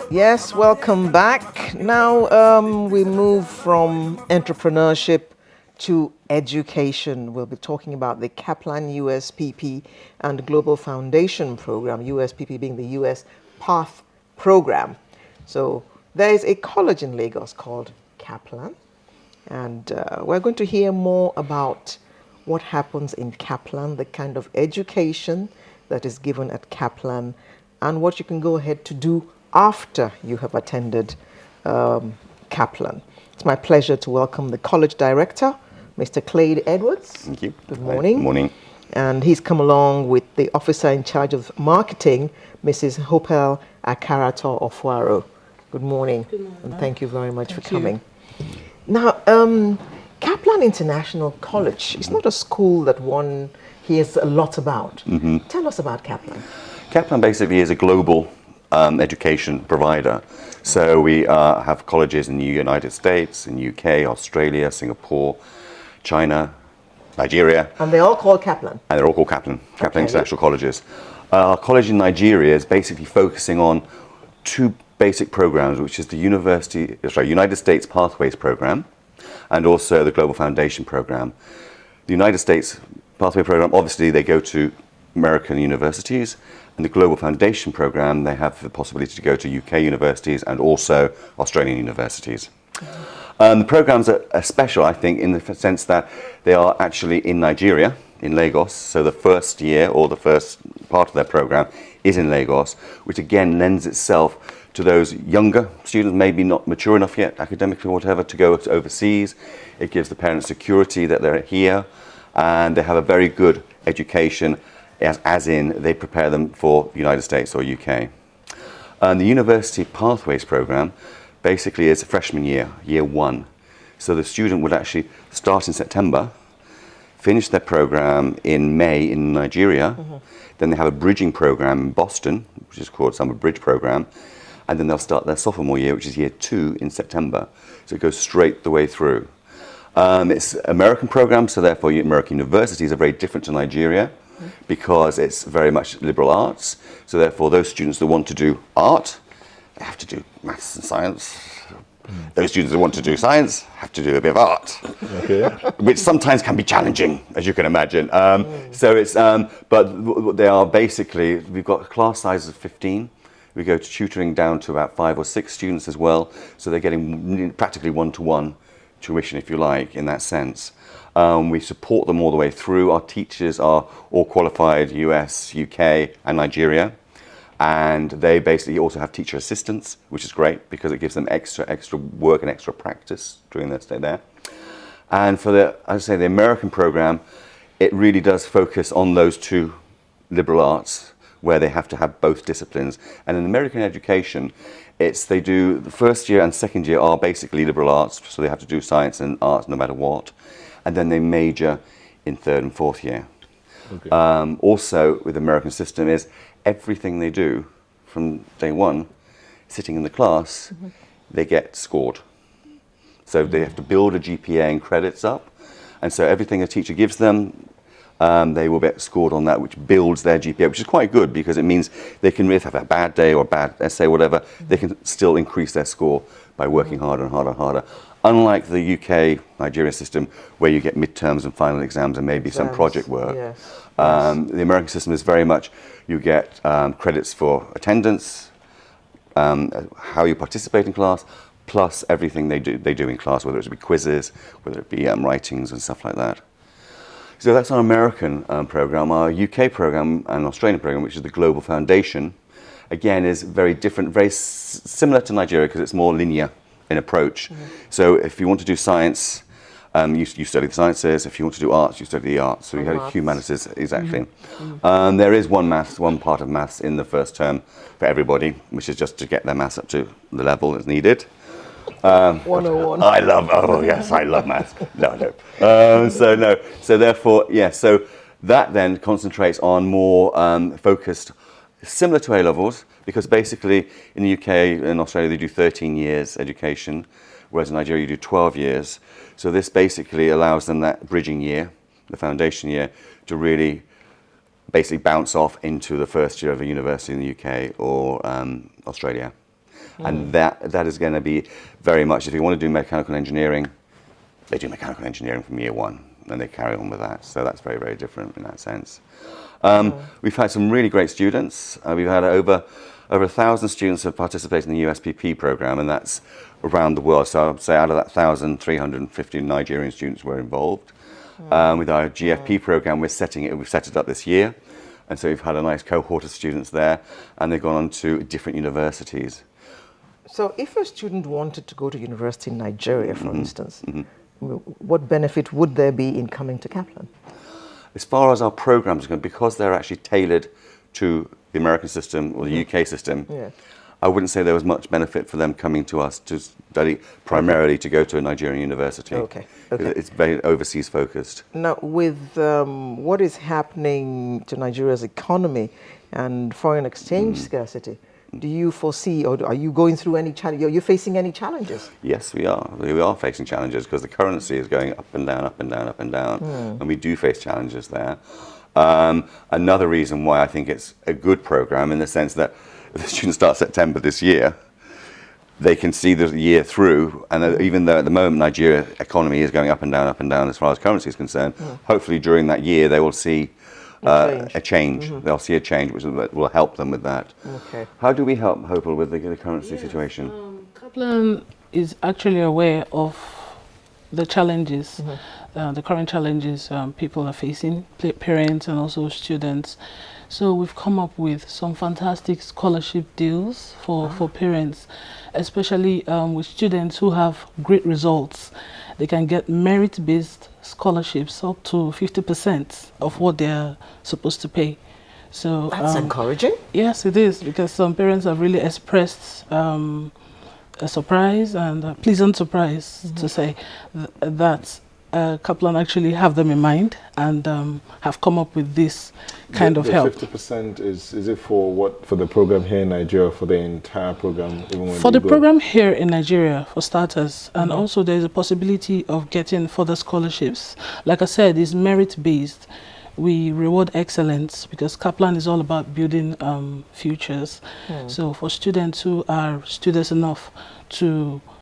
Yes, welcome back. Now we move from entrepreneurship to education. We'll be talking about the Kaplan USPP and Global Foundation Program, USPP being the US Path Program. So there is a college in Lagos called Kaplan, and we're going to hear more about what happens in Kaplan, the kind of education that is given at Kaplan, and what you can go ahead to do after you have attended Kaplan. It's my pleasure to welcome the college director, Mr. Clade Edwards. Thank you. Good morning. Good morning. And he's come along with the officer in charge of marketing, Mrs. Hopel Akarato Ofuaro. Good morning. Good morning. And thank you very much Thank for you. coming. Now, Kaplan International College is not a school that one hears a lot about. Tell us about Kaplan. Kaplan basically is a global education provider. So we have colleges in the United States, in UK, Australia, Singapore, China, Nigeria. And they're all called Kaplan. And they're all called Kaplan Okay. International Colleges. Our college in Nigeria is basically focusing on two basic programs, which is the United States Pathways Program and also the Global Foundation Program. The United States Pathway Program, obviously they go to American universities, and the Global Foundation Program, they have the possibility to go to UK universities and also Australian universities. The programs are special, I think, in the sense that they are actually in Nigeria, in Lagos. So the first year or the first part of their program is in Lagos, which again lends itself to those younger students, maybe not mature enough yet academically or whatever, to go overseas. It gives the parents security that they're here, and they have a very good education, as in they prepare them for the United States or UK. And the University Pathways Program basically is a freshman year, year one. So the student would actually start in September, finish their program in May in Nigeria, then they have a bridging program in Boston, which is called Summer Bridge Program, and then they'll start their sophomore year, which is year two in September. So it goes straight the way through. It's an American program, so therefore American universities are very different to Nigeria because it's very much liberal arts. So therefore those students that want to do art, they have to do maths and science. Those students that want to do science have to do a bit of art, which sometimes can be challenging, as you can imagine. So it's, but they are basically, we've got a class size of 15. We go to tutoring down to about 5 or 6 students as well. So they're getting practically one-to-one tuition, if you like, in that sense. We support them all the way through. Our teachers are all qualified US, UK, and Nigeria. And they basically also have teacher assistants, which is great because it gives them extra work and extra practice during their stay there. And for the, I would say, the American program, it really does focus on those two liberal arts where they have to have both disciplines. And in American education, they do the first year and second year are basically liberal arts, so they have to do science and arts no matter what. And then they major in third and fourth year. Okay. Also, with the American system is everything they do from day one, sitting in the class, they get scored. So they have to build a GPA and credits up. And so everything a teacher gives them, they will get scored on that, which builds their GPA, which is quite good because it means they can, if they have a bad day or a bad essay, whatever, they can still increase their score by working harder and harder and harder. Unlike the UK Nigeria system, where you get midterms and final exams and maybe some project work, Yes. the American system is very much you get credits for attendance, how you participate in class, plus everything they do in class, whether it be quizzes, whether it be writings and stuff like that. So that's our American program. Our UK program and Australian program, which is the Global Foundation, again is very different, very similar to Nigeria because it's more linear in approach. So if you want to do science, you study the sciences. If you want to do arts, you study the arts. So you have humanities, exactly. There is one part of maths in the first term for everybody, which is just to get their maths up to the level that's needed. 101. I love maths. So therefore, so that then concentrates on more focused, similar to A-levels, because basically in the UK and Australia they do 13 years education, whereas in Nigeria you do 12 years. So this basically allows them that bridging year, the foundation year, to really basically bounce off into the first year of a university in the UK or Australia. And that is going to be very much, if you want to do mechanical engineering, they do mechanical engineering from year one, and they carry on with that. So that's very, very different in that sense. We've had some really great students. We've had over 1,000 students have participated in the USPP program, and that's around the world. So I'd say out of that 1,350 Nigerian students were involved. With our GFP program, we've set it up this year. And so we've had a nice cohort of students there, and they've gone on to different universities. So if a student wanted to go to university in Nigeria, for instance, what benefit would there be in coming to Kaplan? As far as our programs go, because they're actually tailored to the American system or the UK system, I wouldn't say there was much benefit for them coming to us to study primarily to go to a Nigerian university. Okay. It's very overseas focused. Now, with what is happening to Nigeria's economy and foreign exchange scarcity, do you foresee, or are you going through any challenge? Are you facing any challenges? Yes, we are. We are facing challenges because the currency is going up and down, up and down, up and down, and we do face challenges there. Another reason why I think it's a good program in the sense that if the students start September this year, they can see the year through, and even though at the moment Nigeria's economy is going up and down as far as currency is concerned, hopefully during that year they will see a change. They'll see a change which will help them with that. Okay. How do we help Hopel with the currency situation? Kaplan is actually aware of the challenges, the current challenges people are facing, parents and also students. So we've come up with some fantastic scholarship deals for parents, especially with students who have great results. They can get merit-based scholarships up to 50% of what they're supposed to pay. So That's encouraging. Yes, it is, because some parents have really expressed a surprise and a pleasant surprise to say that Kaplan actually have them in mind and have come up with this kind of help. 50% is it for what, for the program here in Nigeria, for the entire program? Even when For the program here in Nigeria, for starters, and also there's a possibility of getting further scholarships. Like I said, it's merit-based. We reward excellence because Kaplan is all about building futures. So for students who are studious enough to